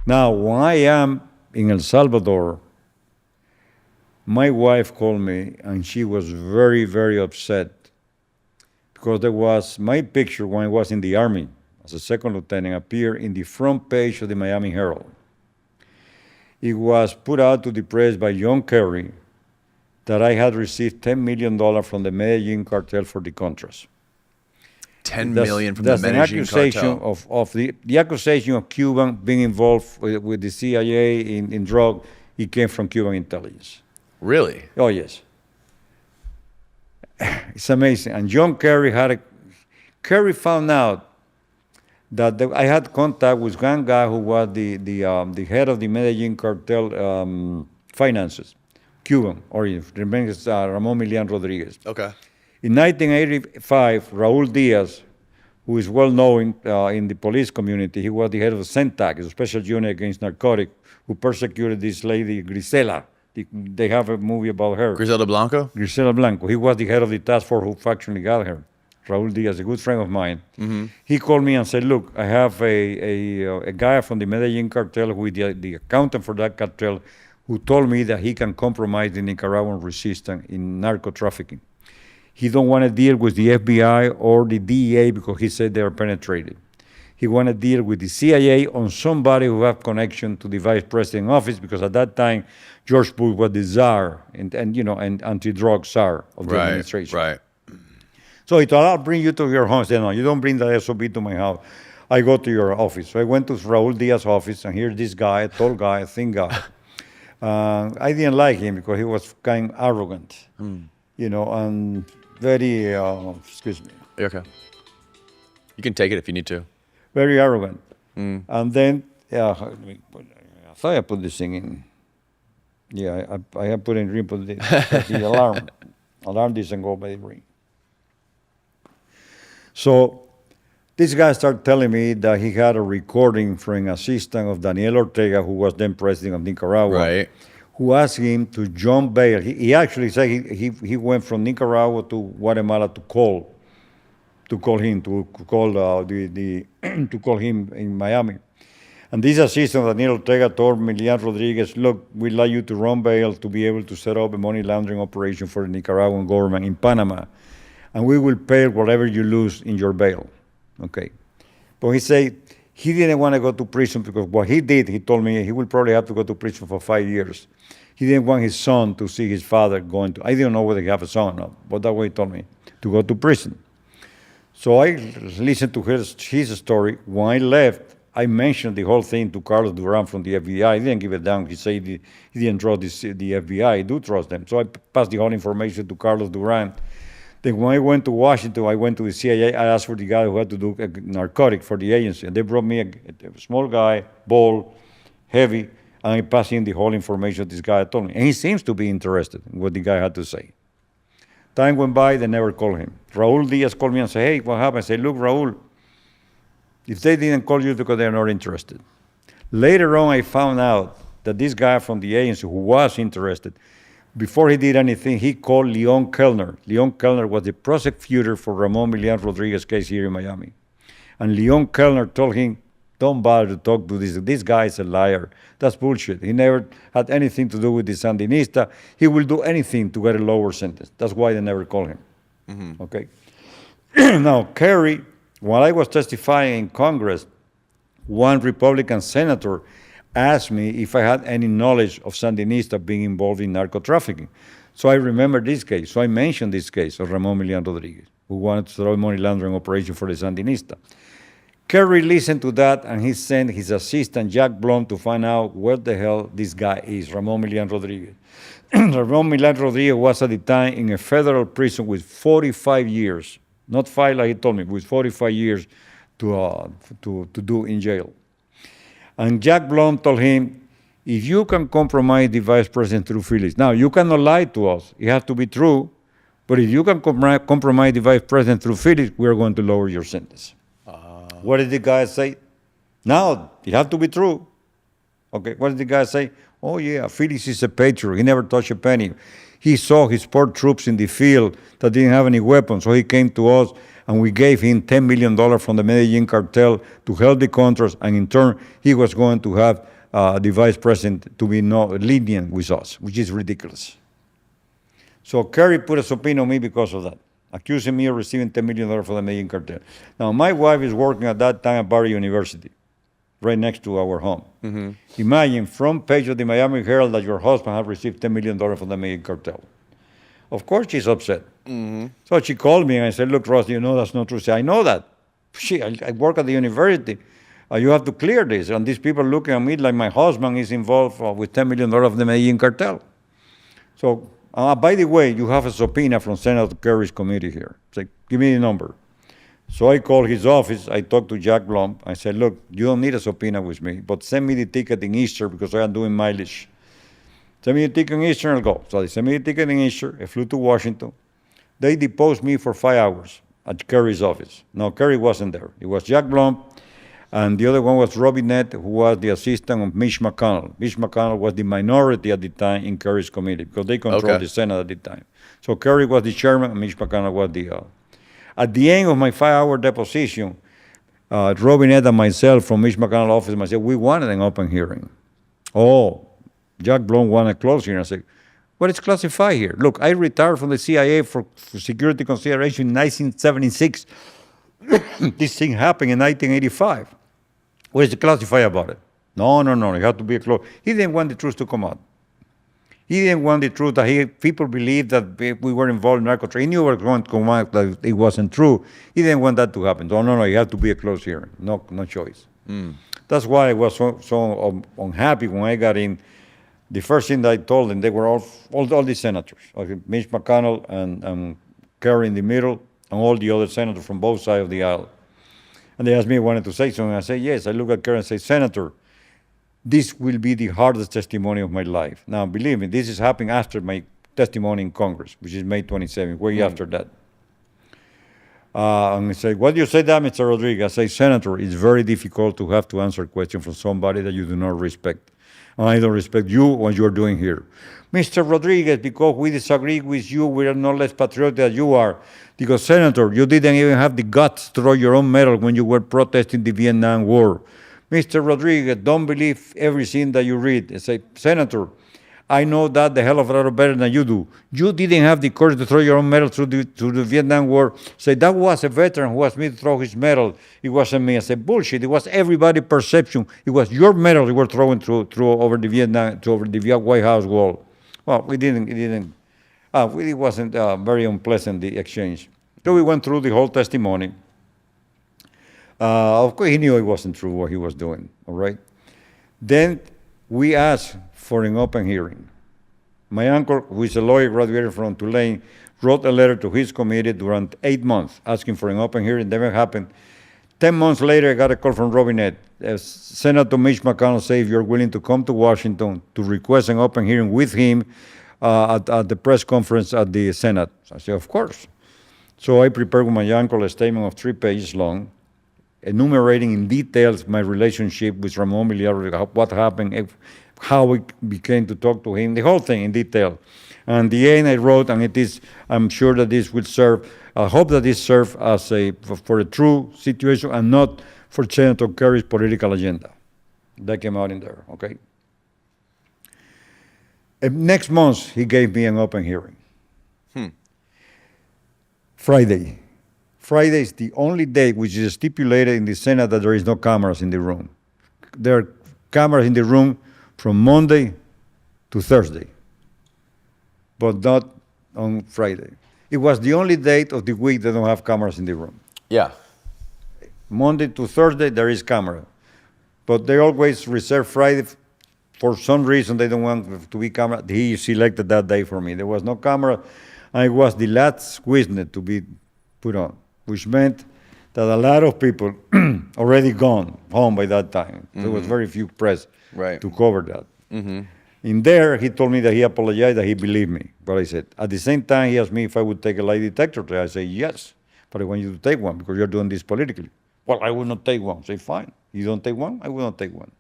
Now, when I am in El Salvador, my wife called me, and she was very, very upset because there was my picture when I was in the Army as a second lieutenant appeared in the front page of the Miami Herald. It was put out to the press by John Kerry that I had received $10 million from the Medellin cartel for the Contras. $10 million from the Medellin accusation cartel. of the accusation of Cuban being involved with the CIA in drug. It came from Cuban intelligence. Really? Oh, yes. It's amazing. And John Kerry Kerry found out that I had contact with one guy who was the head of the Medellin cartel finances, Cuban origin, Ramon Milan Rodriguez. Okay. In 1985, Raul Diaz, who is well known in the police community, he was the head of the CENTAC, the Special Unit Against Narcotics, who persecuted this lady, Grisela. They have a movie about her. Griselda Blanco? Griselda Blanco. He was the head of the task force who actually got her. Raul Diaz, a good friend of mine. Mm-hmm. He called me and said, look, I have a guy from the Medellin cartel who is the accountant for that cartel who told me that he can compromise the Nicaraguan resistance in narco trafficking. He don't want to deal with the FBI or the DEA because he said they are penetrated. He want to deal with the CIA on somebody who have connection to the vice president office because at that time, George Bush was the czar and anti-drug czar of the administration. Right. So he thought, I'll bring you to your home. I said, no, you don't bring the SOB to my house. I go to your office. So I went to Raul Diaz's office, and here's this guy, a tall guy, a thin guy. I didn't like him because he was kind of arrogant, and very, excuse me. Okay. You can take it if you need to. Very arrogant. And then, I thought I put this thing in. Yeah, I have put in ring, but the alarm doesn't go by the ring. So this guy started telling me that he had a recording from an assistant of Daniel Ortega, who was then president of Nicaragua, who asked him to jump bail. He actually said he went from Nicaragua to Guatemala to call him in Miami. And this assistant, Daniel Ortega, told Milan Rodriguez, look, we'd like you to run bail to be able to set up a money laundering operation for the Nicaraguan government in Panama. And we will pay whatever you lose in your bail. Okay. But he said he didn't want to go to prison because what he did, he told me he will probably have to go to prison for 5 years. He didn't want his son to see his father going to, I didn't know whether he have a son or not, but that way he told me to go to prison. So I listened to his story. When I left, I mentioned the whole thing to Carlos Duran from the FBI. I didn't give it down. He said he didn't trust the FBI. I do trust them. So I passed the whole information to Carlos Duran. Then when I went to Washington, I went to the CIA. I asked for the guy who had to do narcotic for the agency. And they brought me a small guy, bald, heavy, and I passed him the whole information this guy told me. And he seems to be interested in what the guy had to say. Time went by, they never called him. Raul Diaz called me and said, hey, what happened? I said, look, Raul, if they didn't call you, it's because they're not interested. Later on, I found out that this guy from the agency who was interested, before he did anything, he called Leon Kellner. Leon Kellner was the prosecutor for Ramon Milan Rodriguez case here in Miami. And Leon Kellner told him, don't bother to talk to this. This guy is a liar. That's bullshit. He never had anything to do with the Sandinista. He will do anything to get a lower sentence. That's why they never call him. Mm-hmm. Okay. Now, Kerry, while I was testifying in Congress, one Republican senator asked me if I had any knowledge of Sandinista being involved in narco trafficking. So I remember this case. So I mentioned this case of Ramon Milan Rodriguez, who wanted to throw a money laundering operation for the Sandinista. Kerry listened to that, and he sent his assistant, Jack Blum, to find out where the hell this guy is, Ramon Milan Rodriguez. Ramon Milan Rodriguez was at the time in a federal prison with 45 years, not 5 like he told me, with 45 years to do in jail. And Jack Blum told him, if you can compromise the vice president through Felix, now you cannot lie to us, it has to be true, but if you can compromise the vice president through Felix, we are going to lower your sentence. What did the guy say? Now, it has to be true. Okay, what did the guy say? Oh, yeah, Felix is a patriot. He never touched a penny. He saw his poor troops in the field that didn't have any weapons, so he came to us, and we gave him $10 million from the Medellin cartel to help the Contras, and in turn, he was going to have the vice president to be no lenient with us, which is ridiculous. So Kerry put a subpoena on me because of that, accusing me of receiving $10 million for the Medellin cartel. Now, my wife is working at that time at Barry University, right next to our home. Mm-hmm. Imagine, front page of the Miami Herald, that your husband has received $10 million from the Medellin cartel. Of course she's upset. Mm-hmm. So she called me and I said, look, Ross, you know that's not true. She said, I know that. I work at the university. You have to clear this. And these people looking at me like my husband is involved with $10 million of the Medellin cartel. So, by the way, you have a subpoena from Senator Kerry's committee here. Say, give me the number. So I called his office. I talked to Jack Blum. I said, look, you don't need a subpoena with me, but send me the ticket in Easter because I am doing mileage. Send me the ticket in Easter and I'll go. So they sent me the ticket in Easter. I flew to Washington. They deposed me for 5 hours at Kerry's office. No, Kerry wasn't there. It was Jack Blum, and the other one was Robinette, who was the assistant of Mitch McConnell. Mitch McConnell was the minority at the time in Kerry's committee because they controlled the Senate at the time. So Kerry was the chairman, and Mitch McConnell was the... At the end of my 5-hour deposition, Robinette and myself from Mitch McConnell's office, myself, we wanted an open hearing. Oh, Jack Blum wanted a closed hearing. I said, what is classified here? Look, I retired from the CIA for security consideration in 1976. This thing happened in 1985. What is classified about it? No, it had to be a close. He didn't want the truth to come out. He didn't want the truth that people believed that we were involved in narco trade. He knew it was going to come out that it wasn't true. He didn't want that to happen. No, it had to be a closed hearing. No choice. Mm. That's why I was so unhappy when I got in. The first thing that I told them, they were all the senators, okay, Mitch McConnell and Kerry in the middle, and all the other senators from both sides of the aisle. And they asked me if I wanted to say something. I said, yes. I look at Kerry and say, Senator, this will be the hardest testimony of my life. Now, believe me, this is happening after my testimony in Congress, which is May 27th, way after that. And I say, what do you say that, Mr. Rodriguez? I say, Senator, it's very difficult to have to answer a question from somebody that you do not respect. And I don't respect you what you're doing here. Mr. Rodriguez, because we disagree with you, we are no less patriotic than you are. Because, Senator, you didn't even have the guts to throw your own medal when you were protesting the Vietnam War. Mr. Rodriguez, don't believe everything that you read. I say, Senator, I know that the hell of a lot better than you do. You didn't have the courage to throw your own medal through the Vietnam War. Say, that was a veteran who asked me to throw his medal. It wasn't me. I said, bullshit. It was everybody's perception. It was your medal you were throwing through over the White House wall. Well, it wasn't very unpleasant, the exchange. So we went through the whole testimony. Of course, he knew it wasn't true what he was doing, all right? Then we asked for an open hearing. My uncle, who is a lawyer graduated from Tulane, wrote a letter to his committee during 8 months asking for an open hearing. Never happened. 10 months later, I got a call from Robinette. Senator Mitch McConnell said, if you're willing to come to Washington to request an open hearing with him at the press conference at the Senate. I said, of course. So I prepared with my uncle a statement of 3 pages long, enumerating in details my relationship with Ramon Miliar, what happened, how we became to talk to him, the whole thing in detail. And the end I wrote, and it is, I'm sure that this will serve, I hope that this serves as for a true situation and not for Senator Kerry's political agenda. That came out in there, okay? Next month, he gave me an open hearing. Friday. Friday is the only day which is stipulated in the Senate that there is no cameras in the room. There are cameras in the room from Monday to Thursday, but not on Friday. It was the only date of the week that don't have cameras in the room. Yeah. Monday to Thursday, there is camera. But they always reserve Friday. For some reason, they don't want to be camera. He selected that day for me. There was no camera, and it was the last witness to be put on, which meant that a lot of people already gone home by that time. There was very few press to cover that. In there, he told me that he apologized, that he believed me. But I said, at the same time, he asked me if I would take a lie detector test. I said, yes, but I want you to take one because you're doing this politically. Well, I will not take one. I say, fine. You don't take one, I will not take one.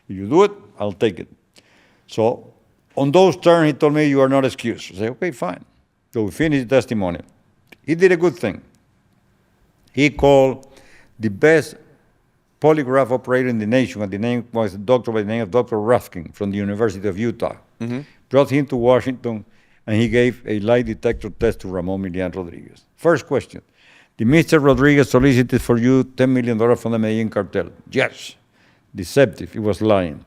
If you do it, I'll take it. So on those terms, he told me, you are not excused. I said, okay, fine. So we finished the testimony. He did a good thing. He called the best polygraph operator in the nation, and the name was a doctor by the name of Dr. Rafkin from the University of Utah. Brought him to Washington, and he gave a lie detector test to Ramon Milan Rodriguez. First question, did Mr. Rodriguez solicited for you $10 million from the Medellin cartel? Yes. Deceptive, he was lying.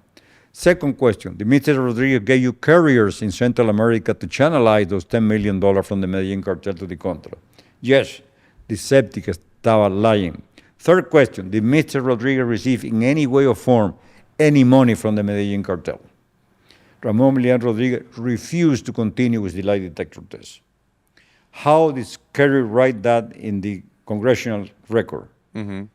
Second question, did Mr. Rodriguez give you carriers in Central America to channelize those $10 million from the Medellin cartel to the Contra? Yes. Deceptive, estaba lying. Third question, did Mr. Rodriguez receive in any way or form any money from the Medellin cartel? Ramon Milan Rodriguez refused to continue with the lie detector test. How did Kerry write that in the Congressional record?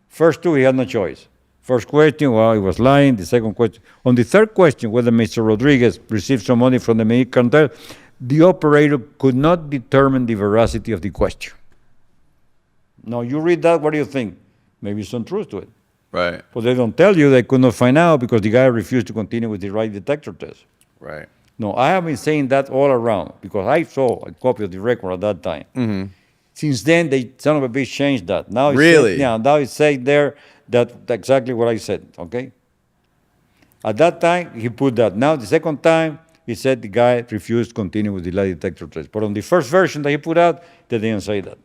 First two, he had no choice. First question, well, he was lying. The second question. On the third question, whether Mr. Rodriguez received some money from the Medellin cartel, the operator could not determine the veracity of the question. Now, you read that, what do you think? Maybe some truth to it. Right. But they don't tell you, they could not find out because the guy refused to continue with the lie detector test. Right. No, I have been saying that all around because I saw a copy of the record at that time. Since then, they son of a bitch changed that. Now it's Really? Now it's said there that exactly what I said, okay? At that time, he put that. Now, the second time, he said the guy refused to continue with the lie detector test. But on the first version that he put out, they didn't say that.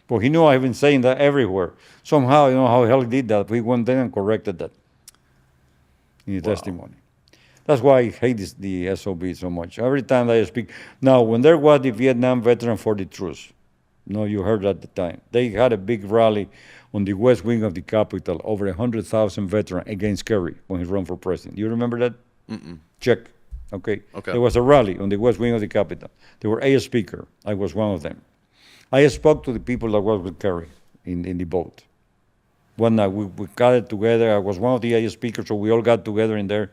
But he knew I've been saying that everywhere. Somehow, you know how the hell he did that. We went there and corrected that in the testimony. That's why I hate the SOB so much. Every time that I speak. Now, when there was the Vietnam Veteran for the Truth, no, you heard at the time, they had a big rally on the west wing of the Capitol, over 100,000 veterans against Kerry when he ran for president. You remember that? Check. Okay. There was a rally on the west wing of the Capitol. There were 8 speakers. I was one of them. I spoke to the people that was with Kerry in the boat. One night we gathered together. I was one of the 8 speakers, so we all got together in there.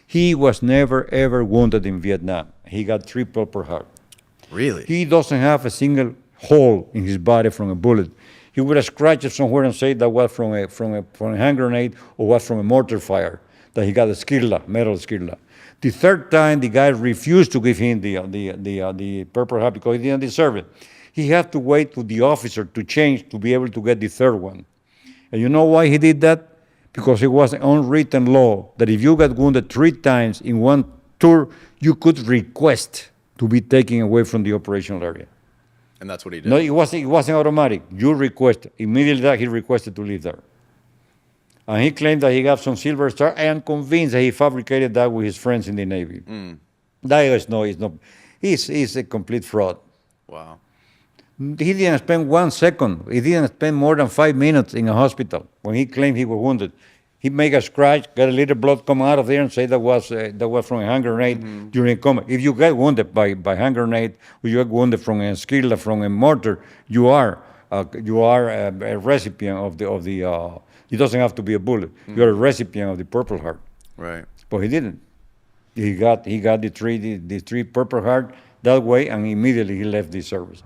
He was never, ever wounded in Vietnam. He got 3 Purple Heart. Really? He doesn't have a single hole in his body from a bullet. He would have scratched it somewhere and say that was from a hand grenade or was from a mortar fire, that he got a skirla, metal skirla. The third time, the guy refused to give him the Purple Heart because he didn't deserve it. He had to wait for the officer to change to be able to get the third one. And you know why he did that? Because it was an unwritten law that if you got wounded 3 times in one tour, you could request to be taken away from the operational area. And that's what he did. No, it wasn't automatic. You request. Immediately he requested to leave there. And he claimed that he got some Silver Star. I am convinced that he fabricated that with his friends in the Navy. That is no, he's not. He's a complete fraud. Wow. He didn't spend 1 second. He didn't spend more than 5 minutes in a hospital when he claimed he was wounded. He made a scratch, got a little blood come out of there, and say that was from a hand grenade during coma. If you get wounded by hand grenade, or you get wounded from a skirla, from a mortar, you are a recipient of the. It doesn't have to be a bullet. You're a recipient of the Purple Heart. Right. But he didn't. He got the 3 Purple Heart that way, and immediately he left the service.